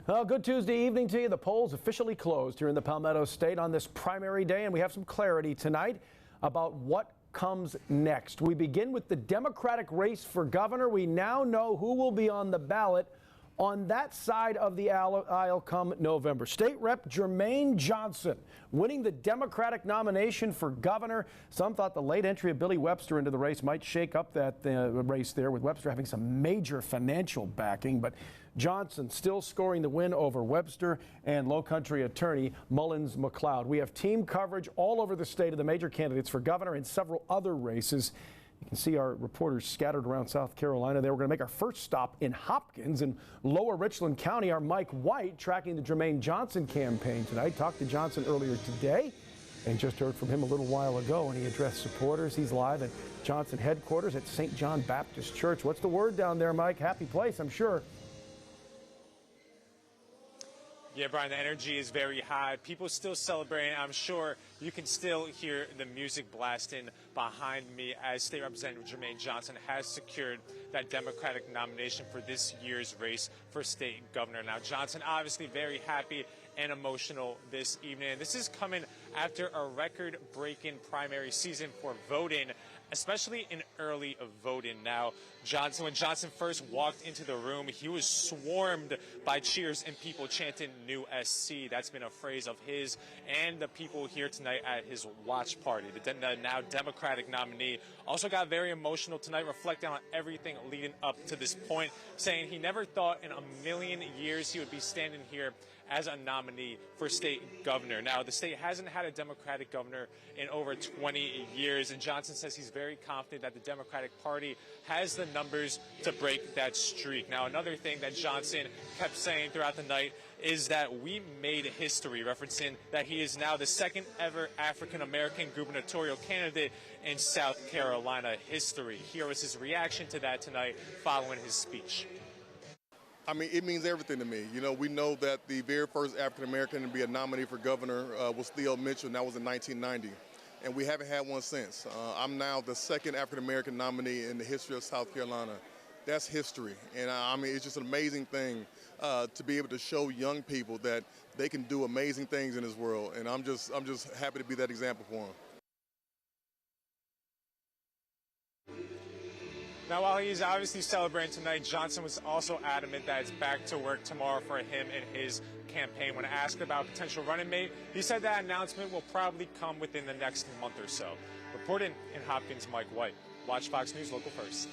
Well, good Tuesday evening to you. The polls officially closed here in the Palmetto State on this primary day, and we have some clarity tonight about what comes next. We begin with the Democratic race for governor. We now know who will be on the ballot on that side of the aisle come November. State Rep Jermaine Johnson winning the Democratic nomination for governor. Some thought the late entry of Billy Webster into the race might shake up that race there, with Webster having some major financial backing. But Johnson still scoring the win over Webster and Low Country attorney Mullins McLeod. We have team coverage all over the state of the major candidates for governor and several other races. You can see our reporters scattered around South Carolina. We're going to make our first stop in Hopkins in Lower Richland County. Our Mike White tracking the Jermaine Johnson campaign tonight. Talked to Johnson earlier today and just heard from him a little while ago when he addressed supporters. He's live at Johnson headquarters at St. John Baptist Church. What's the word down there, Mike? Happy place, I'm sure. Yeah, Brian, the energy is very high. People still celebrating. I'm sure you can still hear the music blasting behind me as State Representative Jermaine Johnson has secured that Democratic nomination for this year's race for state governor. Now, Johnson obviously very happy and emotional this evening. And this is coming after a record-breaking primary season for voting, especially in early voting. Now, when Johnson first walked into the room, he was swarmed by cheers and people chanting "New SC." That's been a phrase of his and the people here tonight at his WACH party. The now Democratic nominee also got very emotional tonight, reflecting on everything leading up to this point, saying he never thought in a million years he would be standing here as a nominee for state governor. Now, the state hasn't had a Democratic governor in over 20 years, and Johnson says he's very confident that the Democratic Party has the numbers to break that streak. Now, another thing that Johnson kept saying throughout the night is that we made history, referencing that he is now the second ever African-American gubernatorial candidate in South Carolina history. Here was his reaction to that tonight following his speech. I mean, it means everything to me. You know, we know that the very first African-American to be a nominee for governor was Theo Mitchell, and that was in 1990. And we haven't had one since. I'm now the second African-American nominee in the history of South Carolina. That's history. And I mean, it's just an amazing thing to be able to show young people that they can do amazing things in this world. And I'm just happy to be that example for them. Now, while he's obviously celebrating tonight, Johnson was also adamant that it's back to work tomorrow for him and his campaign. When asked about potential running mate, he said that announcement will probably come within the next month or so. Reporting in Hopkins, Mike White. WACH Fox News, Local First.